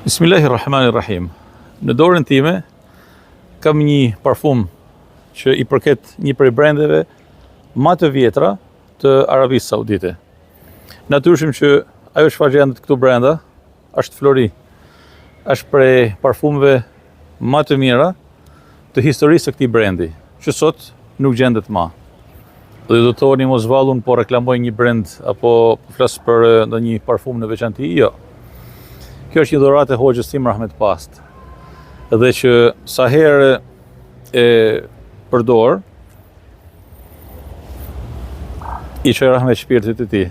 Bismillahirrahmanirrahim. Në dorën time kam një parfum që i përket një prej brendeve më të vjetra të Arabisë Saudite. Natyrisht që ajo çfarë gjendet këtu brenda është Flori. Është prej parfumeve më të mira të historisë së këtij brendi, që sot nuk gjendet më. Dhe do të thoni mos vallun po reklamoj një brend apo flas për ndonjë parfum në veçantë, jo. Kjo është një dhuratë e Hoxhës tim Rahmet Past. Dhe që sa herë e përdor, i çoj rahmet shpirtit të tij.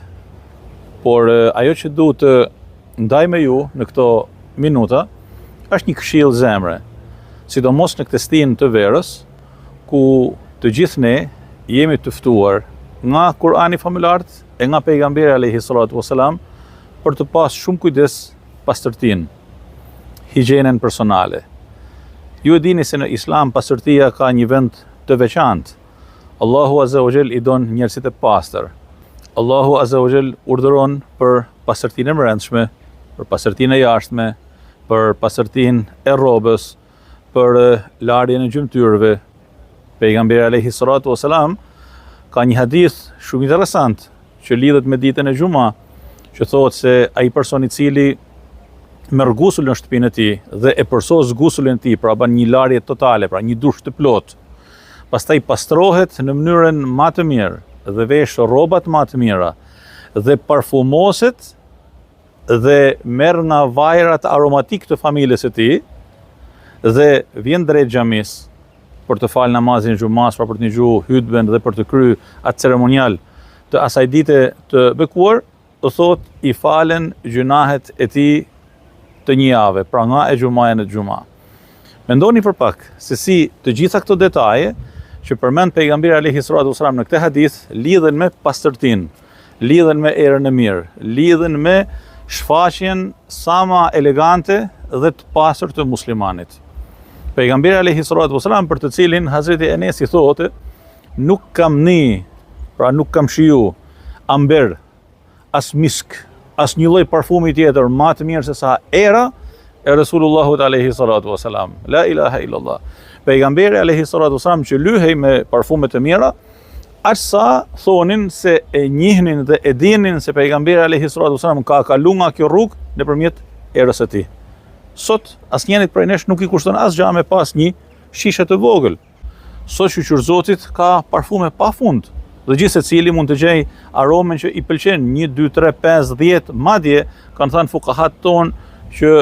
Por ajo që duhet të ndaj me ju në këto minuta është një këshill zemre, sidomos në këtë stinë të verës, ku të gjithë ne jemi të ftuar nga Kurani famulart e nga pejgamberi alayhi salatu wasalam për të pas shumë kujdes pastërtinë, higjienën personale. Ju e dini se në Islam pastërtia ka një vend të veçantë. Allahu Azza wa Jall i don njerëzit e pastër. Allahu Azza wa Jall urdhëron për pastërtinë e brendshme, për pastërtinë e jashtme, për pastërtinë e rrobës, për larjen e gjymtyrëve. Pejgamberi alayhi salatu wasalam ka një hadith shumë interesant që lidhet me ditën e Xuma, që thotë se ai person i cili merr gusul në shtëpinë e tij dhe e përsos gusulin e tij, pra bën një larje totale, pra një dush të plot. Pastaj pastrohet në mënyrën më të mirë dhe vesh rrobat më të mira dhe parfumoset dhe merr nga vajrat aromatik të familjes së tij dhe vjen drejt xhamis për të falë namazin xumas, pra për të ndëgjuar hutben dhe për të kryer atë ceremonial të asaj dite të bekuar, do thotë i falen gjunahet e tij të një jave, pra nga e xumaja në xuma. Mendoni për pak se si të gjitha këto detaje që përmend pejgamberi alayhi salatu wasalam në këtë hadith lidhen me pastërtinë, lidhen me erën e mirë, lidhen me shfaqjen sa më elegante dhe të pastër të muslimanit. Pejgamberi alayhi salatu wasalam, për të cilin Hazreti Enesi thotë, nuk kam ni, pra nuk kam shiju amber, as misk, as një lloj parfumi tjetër më të mirë se sa era e Resulullahut alayhi salatu wasalam. La ilaha illallah. Pejgamberi alayhi salatu wasalam që lyhej me parfume të mira, aq sa thonin se e njihnin dhe e dinin se pejgamberi alayhi salatu wasalam ka kaluar nga kjo rrugë nëpërmjet erës së tij. Sot asnjërit prej nesh nuk i kushton asgjë me pas një shishe të vogël. Sot shqyr Zotit ka parfume pafund. Dhe gjithë secili mund të gjej aromen që i pëlqen 1, 2, 3, 5, 10, madje kanë thënë fuqahat tonë që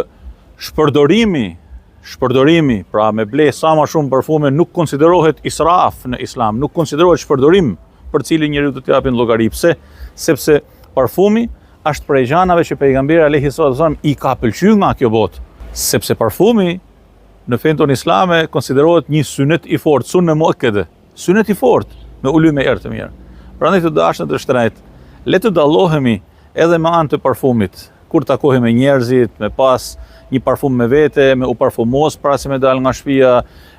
shpërdorimi, pra me ble sa më shumë parfume nuk konsiderohet israf në Islam, nuk konsiderohet shpërdorim për cilin njeriu do t'i japin llogari. Pse? Sepse parfumi është prej gjanave që pejgamberi alayhi salatu wasallam i ka pëlqyer nga kjo botë. Sepse parfumi në fenë tonë islame konsiderohet një sunet i fortë, sunne muakkede, sunet i fortë me uly me erë të mirë. Prandaj të dashur të shtrejt, le të dallohemi edhe me anë të parfumit. Kur takohemi me njerëzit, me pas një parfum me vete, me u parfumos para se me dal nga shtëpia,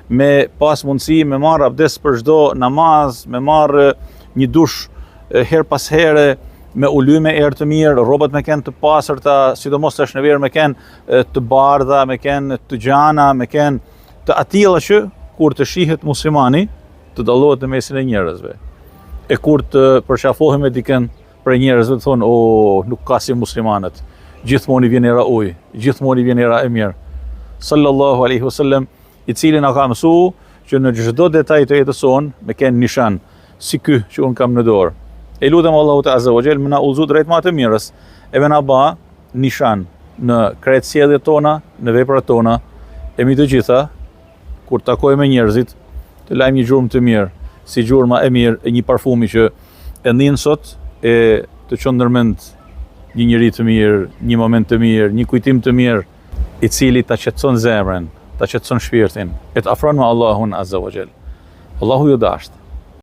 me pas mundësi me marr abdes për çdo namaz, me marr një dush her pas here, me uly me erë të mirë, rrobat me kenë të pastërta, sidomos tash në verë me kenë të bardha, me kenë të gjana, me kenë të atilla që kur të shihet muslimani të dallohet në mesin e njerëzve. E kur të përqafohem me dikën për njerëzve të thonë, nuk ka si muslimanët. Gjithmonë i vjen era ujë, gjithmonë i vjen era e mirë. Sallallahu alaihi wasallam, i cili na ka mësuar që në çdo detaj të jetës sonë me kenë nishan, si ky që un kam në dorë. E lutem Allahu Azza wa Jall më na udhëzoj drejt më të mirës, e më na bë nishan në krejt sjelljet tona, në veprat tona, e mi të gjitha kur takojmë me njerëzit të lajmë një gjurmë të mirë, si gjurma e mirë e një parfumi që e ndin sot e të çon ndërmend një njeri të mirë, një moment të mirë, një kujtim të mirë, i cili ta qetëson zemrën, ta qetëson shpirtin, e të afron me Allahun Azza wa Jall. Allahu ju dashur.